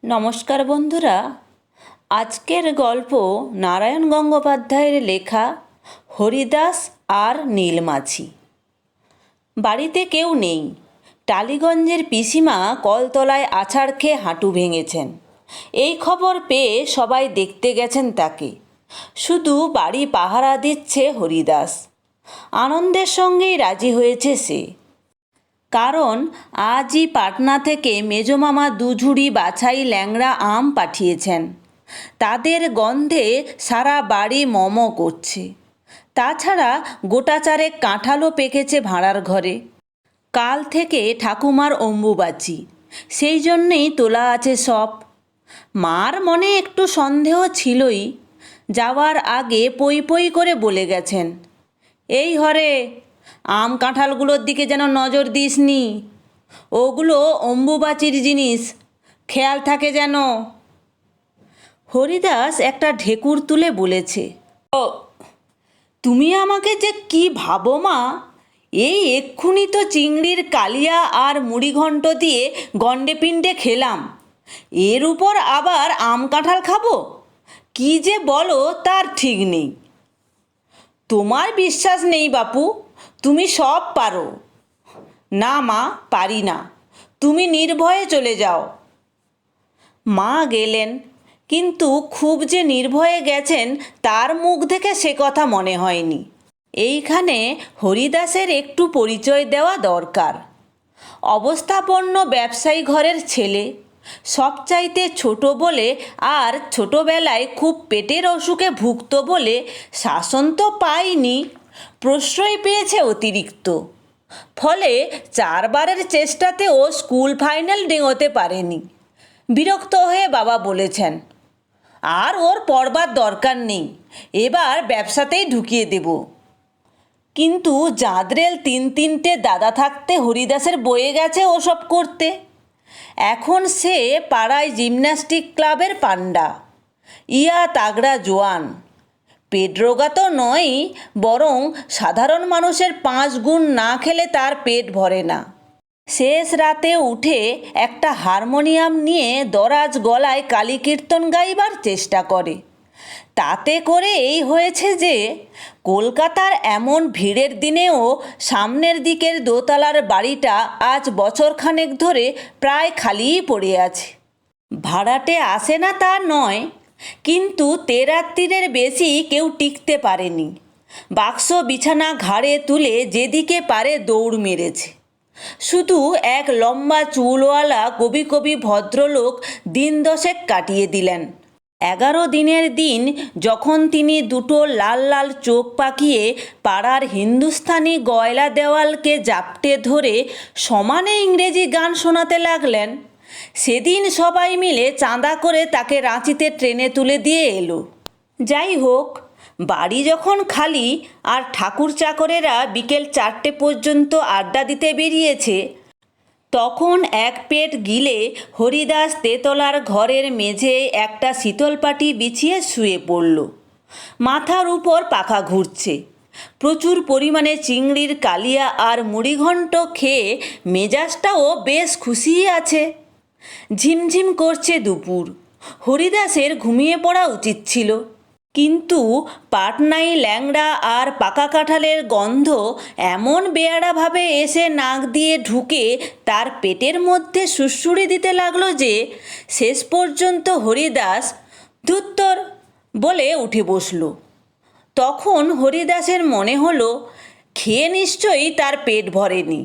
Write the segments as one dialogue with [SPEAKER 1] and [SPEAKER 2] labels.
[SPEAKER 1] নমস্কার বন্ধুরা, আজকের গল্প নারায়ণ গঙ্গোপাধ্যায়ের লেখা হরিদাস আর নীলমাছি। বাড়িতে কেউ নেই। টালিগঞ্জের পিসিমা কলতলায় আছাড় খেয়ে হাঁটু ভেঙেছেন। এই খবর পেয়ে সবাই দেখতে গেছেন তাকে। শুধু বাড়ি পাহারা দিচ্ছে হরিদাস। আনন্দের সঙ্গেই রাজি হয়েছে সে, কারণ আজই পাটনা থেকে মেজমামা দুঝুড়ি বাছাই ল্যাংড়া আম পাঠিয়েছেন। তাদের গন্ধে সারা বাড়ি মম করছে। তাছাড়া গোটা চারেক কাঁঠালও পেকেছে ভাঁড়ার ঘরে। কাল থেকে ঠাকুমার অম্বুবাচী, সেই জন্যেই তোলা আছে সব। মার মনে একটু সন্দেহ ছিলই। যাওয়ার আগে পই পই করে বলে গেছেন, এই হরে, আম কাঁঠালগুলোর দিকে যেন নজর দিসনি। ওগুলো অম্বুবাচীর জিনিস, খেয়াল থাকে যেন। হরিদাস একটা ঢেকুর তুলে বলেছে, ও, তুমি আমাকে যে কি ভাবো মা! এই এক্ষুনি তো চিংড়ির কালিয়া আর মুড়িঘণ্ট দিয়ে গন্ডে পিণ্ডে খেলাম, এর উপর আবার আম কাঁঠাল খাবো? কি যে বলো তার ঠিক নেই। তোমার বিশ্বাস নেই বাপু, তুমি সব পারো। না মা, পারি না, তুমি নির্ভয়ে চলে যাও। মা গেলেন, কিন্তু খুব যে নির্ভয়ে গেছেন তার মুখ দেখে সে কথা মনে হয়নি। এইখানে হরিদাসের একটু পরিচয় দেওয়া দরকার। অবস্থাপন্ন ব্যবসায়ী ঘরের ছেলে, সবচাইতে ছোট বলে আর ছোটবেলায় খুব পেটের অসুখে ভুগত বলে শাসন তো পায়নি, প্রশ্রয় পেয়েছে অতিরিক্ত। ফলে 4 বারের চেষ্টাতেও স্কুল ফাইনাল ডিঙোতে পারেনি। বিরক্ত হয়ে বাবা বলেছেন, আর ওর পড়বার দরকার নেই, এবার ব্যবসাতেই ঢুকিয়ে দেব। কিন্তু জাঁদরেল 3-3টে দাদা থাকতে হরিদাসের বয়ে গেছে ওসব করতে। এখন সে পাড়ায় জিমন্যাস্টিক ক্লাবের পান্ডা, ইয়া তাগড়া জোয়ান। পেটরোগা তো নয়ই, বরং সাধারণ মানুষের 5 গুণ না খেলে তার পেট ভরে না। শেষ রাতে উঠে একটা হারমোনিয়াম নিয়ে দরাজ গলায় কালী কীর্তন গাইবার চেষ্টা করে। তাতে করে এই হয়েছে যে কলকাতার এমন ভিড়ের দিনেও সামনের দিকের দোতলার বাড়িটা আজ বছরখানেক ধরে প্রায় খালিই পড়ে আছে। ভাড়াটে আসে না তা নয়, কিন্তু তেরাত্রিরের বেশি কেউ টিকতে পারেনি। বাক্স বিছানা ঘাড়ে তুলে যেদিকে পারে দৌড় মেরেছে। শুধু এক লম্বা চুলওয়ালা কবি কবি ভদ্রলোক দিন 10 কাটিয়ে দিলেন। 11 দিনের দিন যখন তিনি দুটো লাল লাল চোখ পাকিয়ে পাড়ার হিন্দুস্তানি গয়লা দেওয়ালকে জাপটে ধরে সমানে ইংরেজি গান শোনাতে লাগলেন, সেদিন সবাই মিলে চাঁদা করে তাকে রাঁচিতে ট্রেনে তুলে দিয়ে এলো। যাই হোক, বাড়ি যখন খালি আর ঠাকুর চাকরেরা বিকেল 4টে পর্যন্ত আড্ডা দিতে বেরিয়েছে, তখন এক পেট গিলে হরিদাস তেতলার ঘরের মেঝেয় একটা শীতলপাটি বিছিয়ে শুয়ে পড়ল। মাথার উপর পাখা ঘুরছে। প্রচুর পরিমাণে চিংড়ির কালিয়া আর মুড়িঘণ্ট খেয়ে মেজাজটাও বেশ খুশিই আছে। ঝিমঝিম করছে দুপুর। হরিদাসের ঘুমিয়ে পড়া উচিত ছিল, কিন্তু পাটনাই ল্যাংড়া আর পাকা কাঁঠালের গন্ধ এমন বেয়াড়াভাবে এসে নাক দিয়ে ঢুকে তার পেটের মধ্যে সুড়সুড়ি দিতে লাগলো যে শেষ পর্যন্ত হরিদাস ধুত্তর বলে উঠে বসল। তখন হরিদাসের মনে হলো, খেয়ে নিশ্চয়ই তার পেট ভরেনি,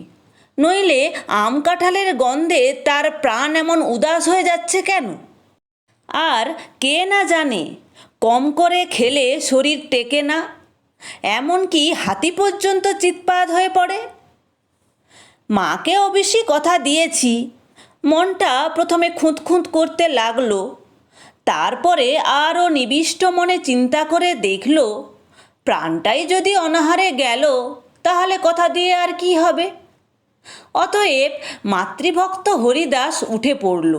[SPEAKER 1] নইলে আম কাঁঠালের গন্ধে তার প্রাণ এমন উদাস হয়ে যাচ্ছে কেন? আর কে না জানে, কম করে খেলে শরীর টেকে না, এমনকি হাতি পর্যন্ত চিৎপাত হয়ে পড়ে। মাকে অবশ্যই কথা দিয়েছি। মনটা প্রথমে খুঁতখুঁত করতে লাগলো, তারপরে আরও নিবিষ্ট মনে চিন্তা করে দেখল, প্রাণটাই যদি অনাহারে গেল তাহলে কথা দিয়ে আর কি হবে। অতএব মাতৃভক্ত হরিদাস উঠে পড়ল,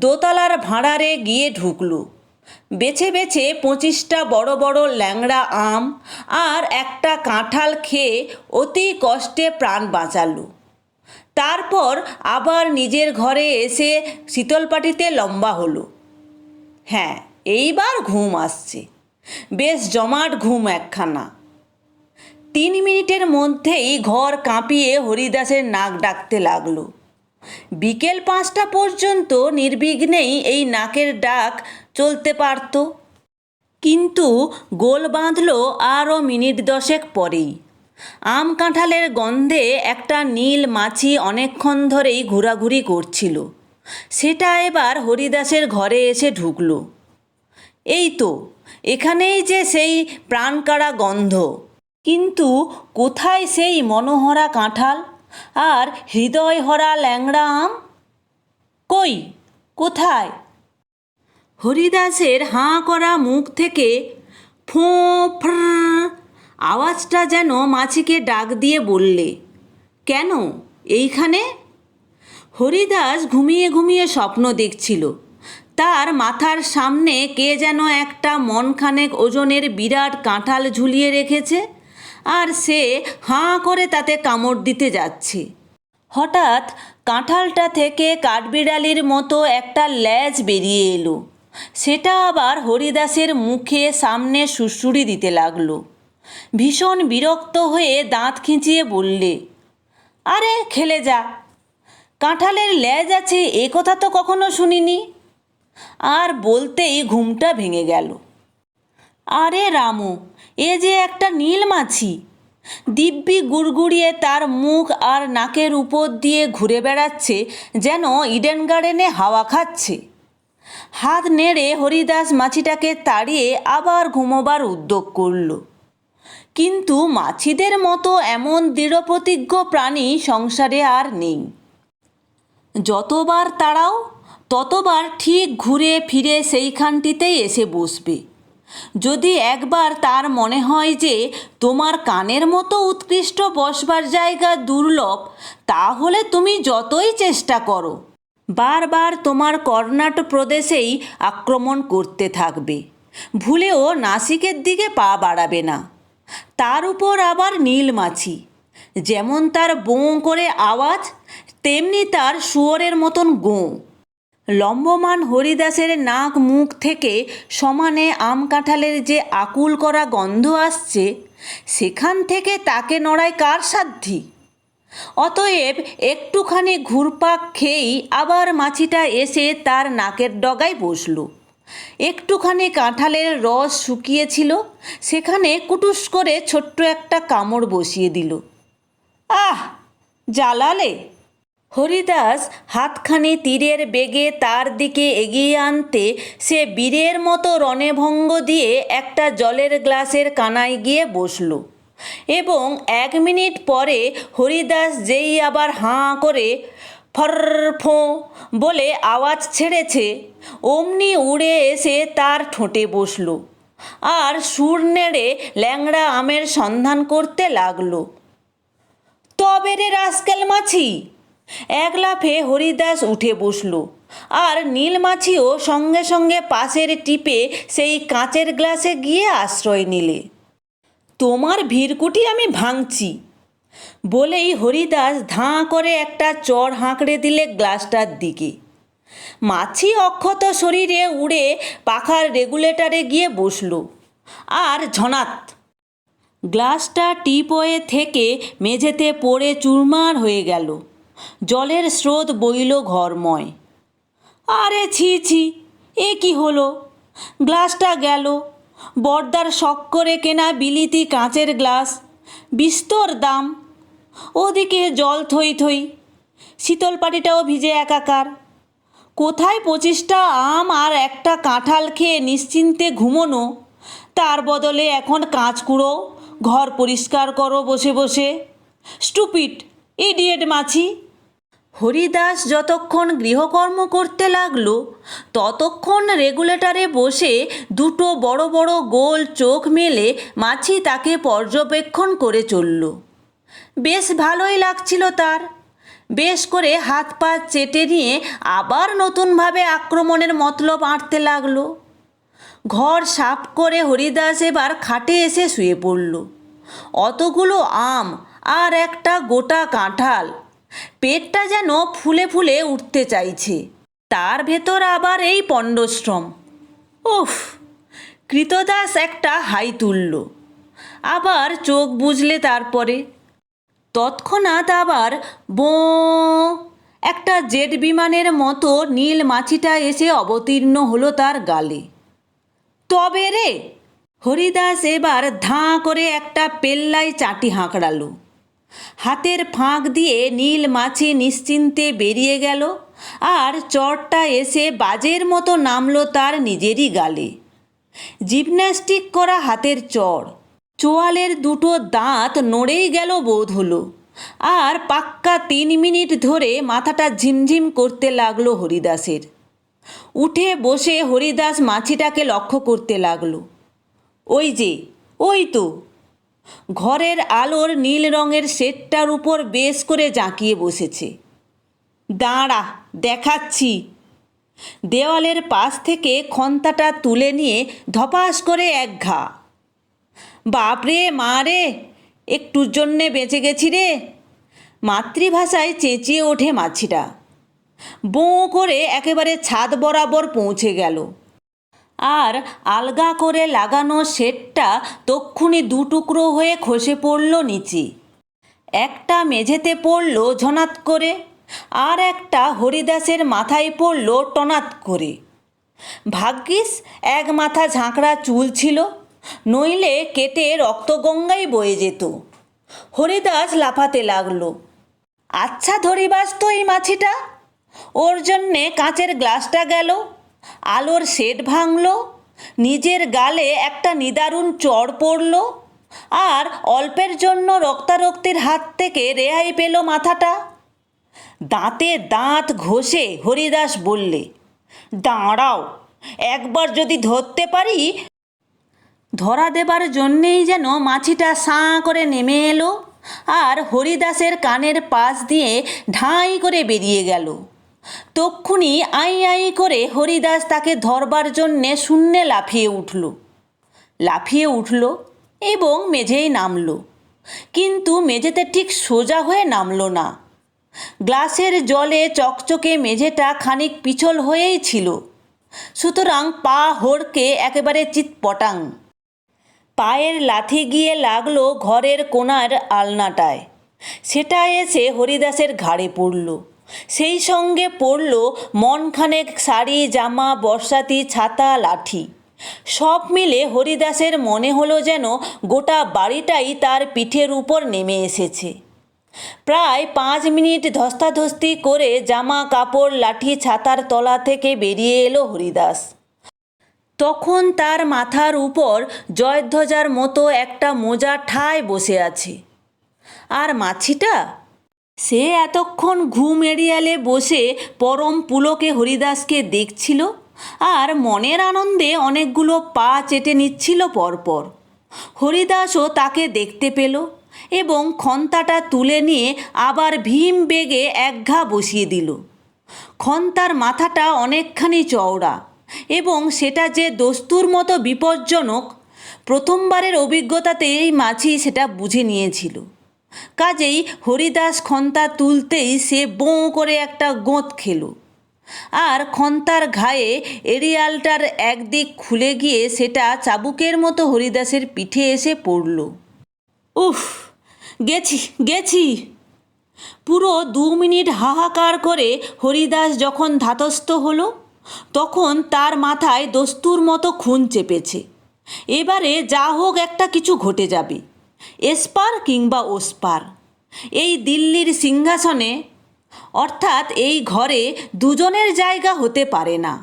[SPEAKER 1] দোতলার ভাঁড়ারে গিয়ে ঢুকল। বেছে বেছে 25টা বড় বড় ল্যাংড়া আম আর একটা কাঁঠাল খেয়ে অতি কষ্টে প্রাণ বাঁচালো। তারপর আবার নিজের ঘরে এসে শীতলপাটিতে লম্বা হলো। হ্যাঁ, এইবার ঘুম আসছে, বেশ জমাট ঘুম একখানা। 3 মিনিটের মধ্যেই ঘর কাঁপিয়ে হরিদাসের নাক ডাকতে লাগলো। বিকেল 5টা পর্যন্ত নির্বিঘ্নেই এই নাকের ডাক চলতে পারত, কিন্তু গোল বাঁধল আরও মিনিট 10 পরেই। আম কাঁঠালের গন্ধে একটা নীল মাছি অনেকক্ষণ ধরেই ঘোরাঘুরি করছিল, সেটা এবার হরিদাসের ঘরে এসে ঢুকলো। এই তো, এখানেই যে সেই প্রাণকাড়া গন্ধ, কিন্তু কোথায় সেই মনোহরা কাঁঠাল আর হৃদয়হরা ল্যাংড়া আম? কই, কোথায়? হরিদাসের হাঁ করা মুখ থেকে ফোঁ ফ্রর আওয়াজটা যেন মাছিকে ডাক দিয়ে বললে, কেন এইখানে? হরিদাস ঘুমিয়ে ঘুমিয়ে স্বপ্ন দেখছিল। তার মাথার সামনে কে যেন একটা মনখানেক ওজনের বিরাট কাঁঠাল ঝুলিয়ে রেখেছে, আর সে হাঁ করে তাতে কামড় দিতে যাচ্ছে। হঠাৎ কাঁঠালটা থেকে কাঠবিড়ালির মতো একটা ল্যাজ বেরিয়ে এলো। সেটা আবার হরিদাসের মুখে সামনে সুড়সুড়ি দিতে লাগলো। ভীষণ বিরক্ত হয়ে দাঁত খিঁচিয়ে বললে, আরে খেলে যা, কাঁঠালের ল্যাজ আছে এ কথা তো কখনো শুনিনি। আর বলতেই ঘুমটা ভেঙে গেল। আরে রামু, এ যে একটা নীল মাছি, দিব্যি গুড়গুড়িয়ে তার মুখ আর নাকের উপর দিয়ে ঘুরে বেড়াচ্ছে, যেন ইডেন গার্ডেনে হাওয়া খাচ্ছে। হাত নেড়ে হরিদাস মাছিটাকে তাড়িয়ে আবার ঘুমোবার উদ্যোগ করল। কিন্তু মাছিদের মতো এমন দৃঢ়প্রতিজ্ঞ প্রাণী সংসারে আর নেই। যতবার তাড়াও ততবার ঠিক ঘুরে ফিরে সেইখানটিতেই এসে বসবে। যদি একবার তার মনে হয় যে তোমার কানের মতো উৎকৃষ্ট বসবার জায়গা দুর্লভ, তাহলে তুমি যতই চেষ্টা করো, বারবার তোমার কর্ণাট প্রদেশেই আক্রমণ করতে থাকবে, ভুলেও নাসিকের দিকে পা বাড়াবে না। তার উপর আবার নীল মাছি, যেমন তার বোঁ করে আওয়াজ, তেমনি তার শুয়োরের মতন গোঁ। লম্বমান হরিদাসের নাক মুখ থেকে সমানে আম কাঁঠালের যে আকুল করা গন্ধ আসছে, সেখান থেকে তাকে নড়ায় কার সাধ্যি? অতএব একটুখানি ঘুরপাক খেয়েই আবার মাছিটা এসে তার নাকের ডগায় বসল। একটুখানি কাঁঠালের রস শুকিয়েছিল, সেখানে কুটুস করে ছোট্ট একটা কামড় বসিয়ে দিল। আহ, জ্বালালে! হরিদাস হাতখানি তীরের বেগে তার দিকে এগিয়ে আনতে সে বীরের মতো রণভঙ্গ দিয়ে একটা জলের গ্লাসের কানায় গিয়ে বসল, এবং 1 মিনিট পরে হরিদাস যেই আবার হাঁ করে ফর ফোঁ বলে আওয়াজ ছেড়েছে, অমনি উড়ে এসে তার ঠোঁটে বসল আর সুর নেড়ে ল্যাংড়া আমের সন্ধান করতে লাগলো। তবে রে রাস্কেল মাছি! এক লাফে হরিদাস উঠে বসল, আর নীলমাছিও সঙ্গে সঙ্গে পাশের টিপে সেই কাঁচের গ্লাসে গিয়ে আশ্রয় নিলে। তোমার ভিড়কুটি আমি ভাঙছি বলেই হরিদাস ধাঁ করে একটা চড় হাঁকড়ে দিলে গ্লাসটার দিকে। মাছি অক্ষত শরীরে উড়ে পাখার রেগুলেটরে গিয়ে বসল, আর ঝনাত গ্লাসটা টিপয়ে থেকে মেঝেতে পড়ে চুরমার হয়ে গেল। জলের স্রোত বইল ঘরময়। আরে ছি ছি, এ কি হলো? গ্লাসটা গেল। বর্দার শখ করে কেনা বিলিতি কাঁচের গ্লাস, বিস্তর দাম। ওদিকে জল থই থই, শীতলপাটিটাও ভিজে একাকার। কোথায় 25টা আম আর একটা কাঁঠাল খেয়ে নিশ্চিন্তে ঘুমোনো, তার বদলে এখন কাঁচ কুড়ো, ঘর পরিষ্কার করো বসে বসে। স্টুপিড, ইডিয়েট মাছি! হরিদাস যতক্ষণ গৃহকর্ম করতে লাগলো, ততক্ষণ রেগুলেটরে বসে দুটো বড় বড় গোল চোখ মেলে মাছি তাকে পর্যবেক্ষণ করে চলল। বেশ ভালোই লাগছিল তার। বেশ করে হাত পা চেটে নিয়ে আবার নতুনভাবে আক্রমণের মতলব আঁটতে লাগলো। ঘর সাফ করে হরিদাস এবার খাটে এসে শুয়ে পড়ল। অতগুলো আম আর একটা গোটা কাঁঠাল, পেটটা যেন ফুলে ফুলে উঠতে চাইছে, তার ভেতর আবার এই পণ্ডশ্রম। উফ! কৃতদাস একটা হাই তুলল, আবার চোখ বুজলে তারপরে। তৎক্ষণাৎ আবার বোঁ একটা জেট বিমানের মতো নীল মাছিটা এসে অবতীর্ণ হলো তার গালে। তবে রে! হরিদাস এবার ধাঁ করে একটা পেল্লায় চাটি হাঁকড়ালো। হাতের ফাঁক দিয়ে নীল মাছি নিশ্চিন্তে বেরিয়ে গেল, আর চড়টা এসে বাজের মতো নামলো তার নিজেরই গালে। জিমন্যাস্টিক করা হাতের চড়, চোয়ালের দুটো দাঁত নড়েই গেল বোধ হলো, আর পাক্কা 3 মিনিট ধরে মাথাটা ঝিমঝিম করতে লাগলো হরিদাসের। উঠে বসে হরিদাস মাছিটাকে লক্ষ্য করতে লাগলো। ওই যে, ওই তো, ঘরের আলোর নীল রঙের শেডটার উপর বেশ করে জাঁকিয়ে বসেছে। দাঁড়া, দেখাচ্ছি। দেওয়ালের পাশ থেকে খন্তাটা তুলে নিয়ে ধপাস করে এক ঘা। বাপরে মা রে, একটুর জন্যে বেঁচে গেছি রে! মাতৃভাষায় চেঁচিয়ে ওঠে মাছিটা। বোঁ করে একেবারে ছাদ বরাবর পৌঁছে গেল, আর আলগা করে লাগানো শেডটা তক্ষুনি 2 টুকরো হয়ে খসে পড়ল নিচে। একটা মেঝেতে পড়ল ঝনাত করে, আর একটা হরিদাসের মাথায় পড়ল টনাত করে। ভাগ্যিস এক মাথা ঝাঁকড়া চুল ছিল, নইলে কেটে রক্তগঙ্গাই বয়ে যেত। হরিদাস লাফাতে লাগলো। আচ্ছা ধরিবাস তো এই মাছিটা, ওর জন্যে কাঁচের গ্লাসটা গেল, আলোর শেড ভাঙল, নিজের গালে একটা নিদারুণ চড় পড়ল, আর অল্পের জন্য রক্তারক্তির হাত থেকে রেহাই পেল মাথাটা। দাঁতে দাঁত ঘষে হরিদাস বললে, দাঁড়াও, একবার যদি ধরতে পারি। ধরা দেবার জন্যেই যেন মাছিটা সাঁ করে নেমে এলো, আর হরিদাসের কানের পাশ দিয়ে ঢাই করে বেরিয়ে গেল। তক্ষুনি আই আই করে হরিদাস তাকে ধরবার জন্যে শূন্যে লাফিয়ে উঠল এবং মেঝেই নামল। কিন্তু মেঝেতে ঠিক সোজা হয়ে নামল না। গ্লাসের জলে চকচকে মেঝেটা খানিক পিছল হয়েই ছিল, সুতরাং পা হড়কে একেবারে চিৎপটাং। পায়ের লাথি গিয়ে লাগলো ঘরের কোণার আলনাটায়, সেটা এসে হরিদাসের ঘাড়ে পড়ল। সেই সঙ্গে পড়ল মনখানেক শাড়ি, জামা, বর্ষাতি, ছাতা, লাঠি। সব মিলে হরিদাসের মনে হলো যেন গোটা বাড়িটাই তার পিঠের উপর নেমে এসেছে। প্রায় 5 মিনিট ধস্তাধস্তি করে জামা কাপড়, লাঠি, ছাতার তলা থেকে বেরিয়ে এলো হরিদাস। তখন তার মাথার উপর জয়ধ্বজার মতো একটা মোজা ঠায় বসে আছে। আর মাছিটা, সে এতক্ষণ ঘুম এড়িয়ালে বসে পরম পুলকে হরিদাসকে দেখছিল, আর মনের আনন্দে অনেকগুলো পা চেটে নিচ্ছিল পরপর। হরিদাসও তাকে দেখতে পেল এবং খন্তাটা তুলে নিয়ে আবার ভীম বেগে এক ঘা বসিয়ে দিল। খন্তার মাথাটা অনেকখানি চওড়া, এবং সেটা যে দস্তুর মতো বিপজ্জনক, প্রথমবারের অভিজ্ঞতাতেই মাছি সেটা বুঝে নিয়েছিল। কাজেই হরিদাস খন্তা তুলতেই সে বোঁ করে একটা গোঁত খেল, আর খন্তার ঘায়ে এরিয়ালটার একদিক খুলে গিয়ে সেটা চাবুকের মতো হরিদাসের পিঠে এসে পড়ল। উফ! গেছি! পুরো 2 মিনিট হাহাকার করে হরিদাস যখন ধাতস্থ হলো, তখন তার মাথায় দস্তুর মতো খুন চেপেছে। এবারে যা হোক একটা কিছু ঘটে যাবে, এসপার কিংবা ওসপার। এই দিল্লির সিংহাসনে, অর্থাৎ এই ঘরে, দুজনের জায়গা হতে পারে না।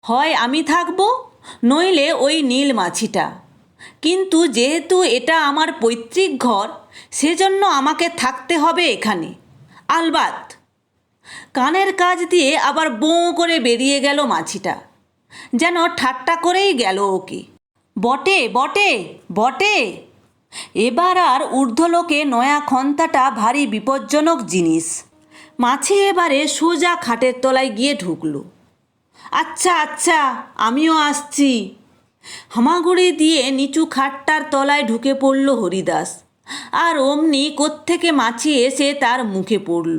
[SPEAKER 1] হয় আমি থাকবো, নইলে ওই নীল মাছিটা। কিন্তু যেহেতু এটা আমার পৈতৃক ঘর, সেজন্য আমাকে থাকতে হবে এখানে, আলবাত। কানের কাজ দিয়ে আবার বোঁ করে বেরিয়ে গেল মাছিটা, যেন ঠাট্টা করেই গেল ওকে। বটে। এবার আর ঊর্ধ্বলোকে নয়া খন্তাটা ভারী বিপজ্জনক জিনিস। মাছি এবারে সোজা খাটের তলায় গিয়ে ঢুকল। আচ্ছা, আমিও আসছি। হামাগুড়ি দিয়ে নিচু খাটটার তলায় ঢুকে পড়ল হরিদাস, আর অমনি কোত্থেকে মাছি এসে তার মুখে পড়ল।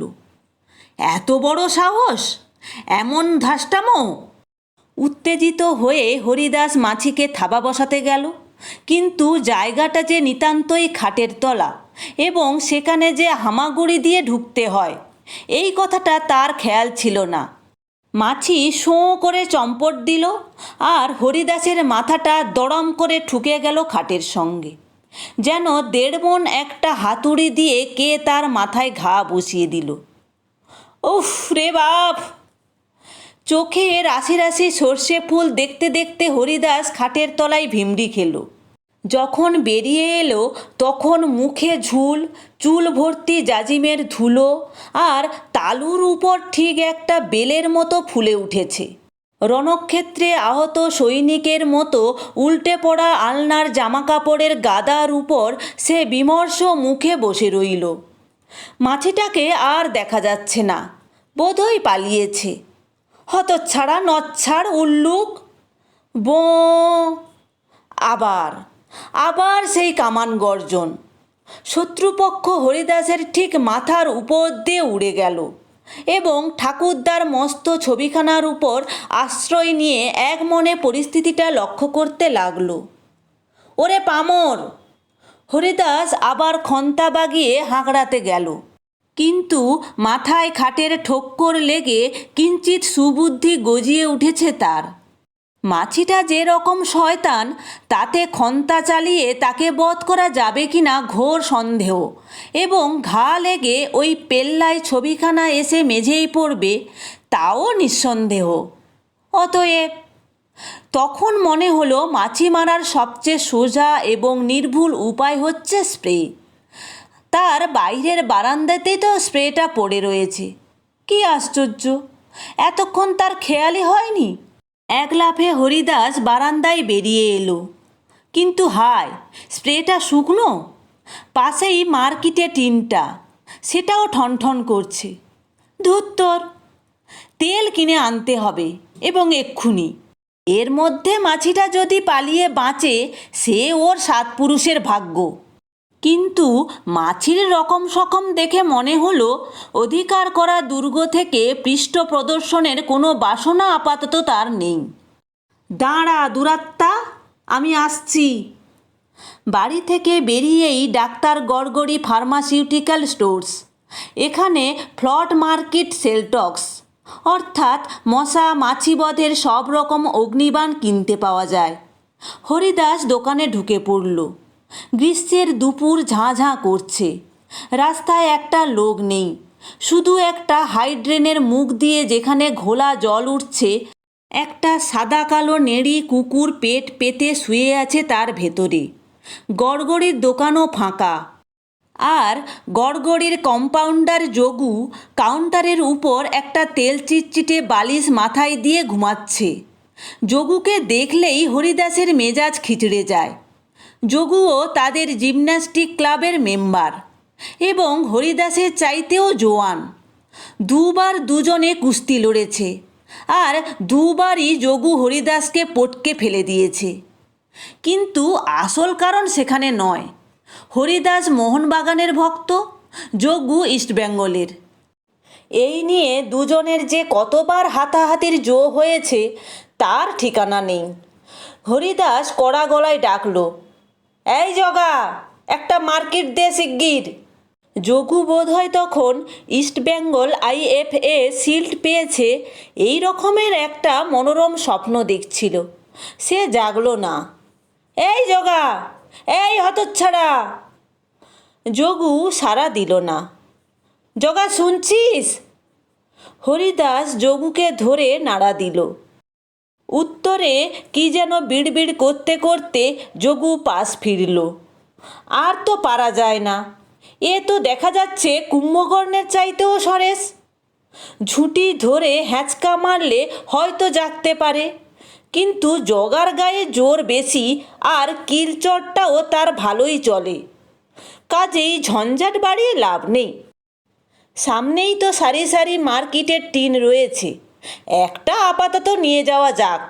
[SPEAKER 1] এত বড় সাহস, এমন ধাস্টামো! উত্তেজিত হয়ে হরিদাস মাছিকে থাবা বসাতে গেল, কিন্তু জায়গাটা যে নিতান্তই খাটের তলা এবং সেখানে যে হামাগুড়ি দিয়ে ঢুকতে হয় এই কথাটা তার খেয়াল ছিল না। মাছি শোঁ করে চম্পট দিল আর হরিদাসের মাথাটা দড়ম করে ঠুকে গেল খাটের সঙ্গে, যেন 1.5 মণ একটা হাতুড়ি দিয়ে কে তার মাথায় ঘা বসিয়ে দিল। উফ রে বাপ! চোখে রাশি রাশি সর্ষে ফুল দেখতে দেখতে হরিদাস খাটের তলায় ভিমড়ি খেল। যখন বেরিয়ে এলো তখন মুখে ঝুল, চুল ভর্তি জাজিমের ধুলো আর তালুর উপর ঠিক একটা বেলের মতো ফুলে উঠেছে। রণক্ষেত্রে আহত সৈনিকের মতো উল্টে পড়া আলনার জামাকাপড়ের গাদার উপর সে বিমর্ষ মুখে বসে রইল। মাছিটাকে আর দেখা যাচ্ছে না, বোধহয় পালিয়েছে। হতচ্ছাড়া, নচ্ছাড়, উল্লুক! বো! আবার আবার সেই কামান গর্জন। শত্রুপক্ষ হরিদাসের ঠিক মাথার উপর দিয়ে উড়ে গেল এবং ঠাকুরদার মস্ত ছবিখানার উপর আশ্রয় নিয়ে এক মনে পরিস্থিতিটা লক্ষ্য করতে লাগল। ওরে পামর! হরিদাস আবার খন্তা বাগিয়ে হাঁকড়াতে গেল, কিন্তু মাথায় খাটের ঠোক্কর লেগে কিঞ্চিত সুবুদ্ধি গজিয়ে উঠেছে তার। মাছিটা যে রকম শয়তান তাতে খন্তা চালিয়ে তাকে বধ করা যাবে কিনা ঘোর সন্দেহ, এবং ঘা লেগে ওই পেল্লায় ছবিখানা এসে মেঝেই পড়বে তাও নিঃসন্দেহ। অতএব তখন মনে হলো মাছি মারার সবচেয়ে সোজা এবং নির্ভুল উপায় হচ্ছে স্প্রে। তার বাইরের বারান্দাতেই তো স্প্রেটা পড়ে রয়েছে। কি আশ্চর্য, এতক্ষণ তার খেয়ালই হয়নি। এক লাফে হরিদাস বারান্দায় বেরিয়ে এলো, কিন্তু হায়, স্প্রেটা শুকনো। পাশেই মার্কেটে টিনটা, সেটাও ঠনঠন করছে। ধুত্তর, তেল কিনে আনতে হবে এবং এক্ষুনি। এর মধ্যে মাছিটা যদি পালিয়ে বাঁচে সে ওর 7 পুরুষের ভাগ্য। কিন্তু মাছির রকম সকম দেখে মনে হলো অধিকার করা দুর্গ থেকে পৃষ্ঠ প্রদর্শনের কোনো বাসনা আপাতত তার নেই। দাঁড়া দুরাত্মা, আমি আসছি। বাড়ি থেকে বেরিয়েই ডাক্তার গড়গড়ি ফার্মাসিউটিক্যাল স্টোর্স, এখানে ফ্লট মার্কেট সেলটক্স, অর্থাৎ মশা মাছি বধের সব রকম অগ্নিবাণ কিনতে পাওয়া যায়। হরিদাস দোকানে ঢুকে পড়ল। গ্রীষ্মের দুপুর ঝাঁ ঝাঁ করছে। রাস্তায় একটা লোক নেই, শুধু একটা হাইড্রেনের মুখ দিয়ে যেখানে ঘোলা জল উঠছে একটা সাদা কালো নেড়ি কুকুর পেট পেতে শুয়ে আছে তার ভেতরে। গড়গড়ির দোকানও ফাঁকা, আর গড়গড়ির কম্পাউন্ডার যোগু কাউন্টারের উপর একটা তেল চিটচিটে বালিশ মাথায় দিয়ে ঘুমাচ্ছে। যোগুকে দেখলেই হরিদাসের মেজাজ খিচড়ে যায়। যোগুও তাদের জিমন্যাস্টিক ক্লাবের মেম্বার এবং হরিদাসের চাইতেও জোয়ান। 2 বার দুজনে কুস্তি লড়েছে, আর 2 বারই যোগু হরিদাসকে পটকে ফেলে দিয়েছে। কিন্তু আসল কারণ সেখানে নয়। হরিদাস মোহনবাগানের ভক্ত, যোগু ইস্টবেঙ্গলের। এই নিয়ে দুজনের যে কতবার হাতাহাতির জো হয়েছে তার ঠিকানা নেই। হরিদাস কড়া গলায় ডাকল, এই জগা, একটা মার্কেট দে শিগগির। যোগু বোধহয় তখন ইস্টবেঙ্গল IFA শিল্ড পেয়েছে এই রকমের একটা মনোরম স্বপ্ন দেখছিল। সে জাগলো না। এই জগা, এই হতচ্ছাড়া! যোগু সাড়া দিল না। জগা, শুনছিস? হরিদাস যোগুকে ধরে নাড়া দিল। উত্তরে কি যেন বিড়বিড় করতে করতে যোগু পাশ ফিরল। আর তো পারা যায় না, এ তো দেখা যাচ্ছে কুম্ভকর্ণের চাইতেও সরেস। ঝুঁটি ধরে হ্যাঁচকা মারলে হয়তো জাগতে পারে, কিন্তু জগার গায়ে জোর বেশি আর কিলচটটাও তার ভালোই চলে। কাজেই ঝঞ্ঝাট বাড়িয়ে লাভ নেই। সামনেই তো সারি সারি মার্কেটের টিন রয়েছে, একটা আপাতত নিয়ে যাওয়া যাক।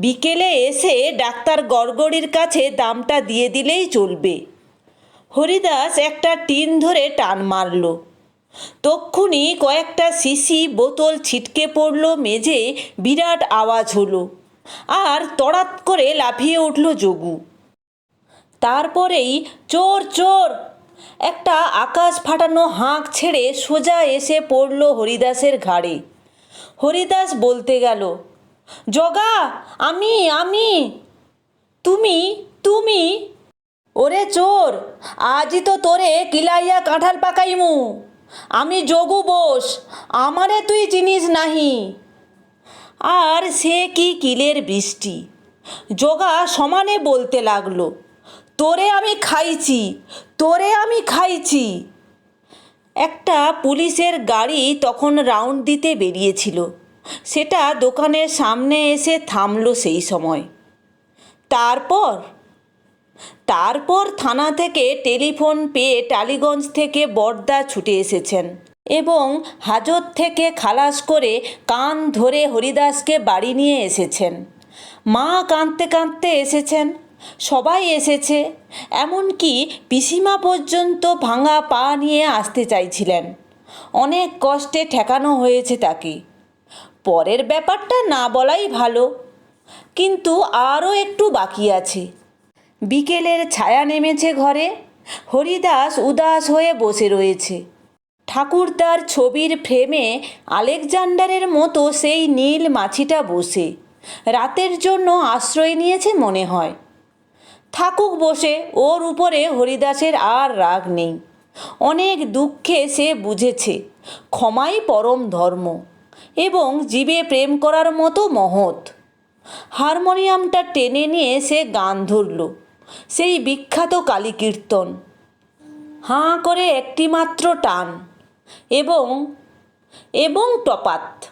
[SPEAKER 1] বিকেলে এসে ডাক্তার গড়গড়ির কাছে দামটা দিয়ে দিলেই চলবে। হরিদাস একটা টিন ধরে টান মারল। তক্ষুনি কয়েকটা শিশি বোতল ছিটকে পড়ল মেঝে, বিরাট আওয়াজ হলো, আর তড়াৎ করে লাফিয়ে উঠল যোগু। তারপরেই চোর চোর একটা আকাশ ফাটানো হাঁক ছেড়ে সোজা এসে পড়ল হরিদাসের ঘাড়ে। হরিদাস বলতে গেল, জগা, আমি। তুমি তুমি ওরে চোর, আজই তো তোরে কিলাইয়া কাঁঠাল পাকাইমু। আমি যোগু বোস, আমারে তুই চিনিস নাহি। আর সে কি কিলের বৃষ্টি! জগা সমানে বলতে লাগলো, তোরে আমি খাইছি। একটা পুলিশের গাড়ি তখন রাউন্ড দিতে বেরিয়েছিল, সেটা দোকানের সামনে এসে থামলো সেই সময়। তারপর থানা থেকে টেলিফোন পেয়ে টালিগঞ্জ থেকে বড়দা ছুটে এসেছেন এবং হাজত থেকে খালাস করে কান ধরে হরিদাসকে বাড়ি নিয়ে এসেছেন। মা কাঁদতে কাঁদতে এসেছেন, সবাই এসেছে, এমনকি পিসিমা পর্যন্ত ভাঙা পা নিয়ে আসতে চাইছিলেন। অনেক কষ্টে ঠেকানো হয়েছে তাকে। পরের ব্যাপারটা না বলাই ভালো, কিন্তু আরও একটু বাকি আছে। বিকেলের ছায়া নেমেছে ঘরে। হরিদাস উদাস হয়ে বসে রয়েছে। ঠাকুরদার ছবির ফ্রেমে আলেকজান্ডারের মতো সেই নীল মাছিটা বসে রাতের জন্য আশ্রয় নিয়েছে মনে হয়। থাকুক বসে, ওর উপরে হরিদাসের আর রাগ নেই। অনেক দুঃখে সে বুঝেছে ক্ষমাই পরম ধর্ম এবং জীবে প্রেম করার মতো মহৎ। হারমোনিয়ামটা টেনে নিয়ে সে গান ধরল, সেই বিখ্যাত কালী কীর্তন। হাঁ করে একটিমাত্র টান এবং টপাত।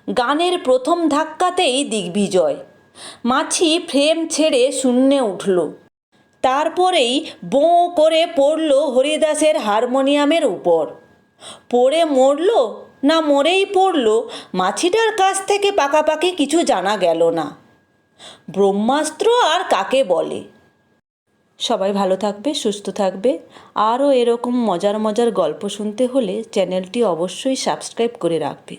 [SPEAKER 1] গানের প্রথম ধাক্কাতেই দিগ্বিজয়। মাছি ফ্রেম ছেড়ে শূন্যে উঠল। তারপরেই বোঁ করে পড়ল হরিদাসের হারমোনিয়ামের উপর। পড়ে মরল না মরেই পড়ল, মাছিটার কাছ থেকে পাকাপাকি কিছু জানা গেল না। ব্রহ্মাস্ত্র আর কাকে বলে! সবাই ভালো থাকবে, সুস্থ থাকবে। আরও এরকম মজার মজার গল্প শুনতে হলে চ্যানেলটি অবশ্যই সাবস্ক্রাইব করে রাখবে।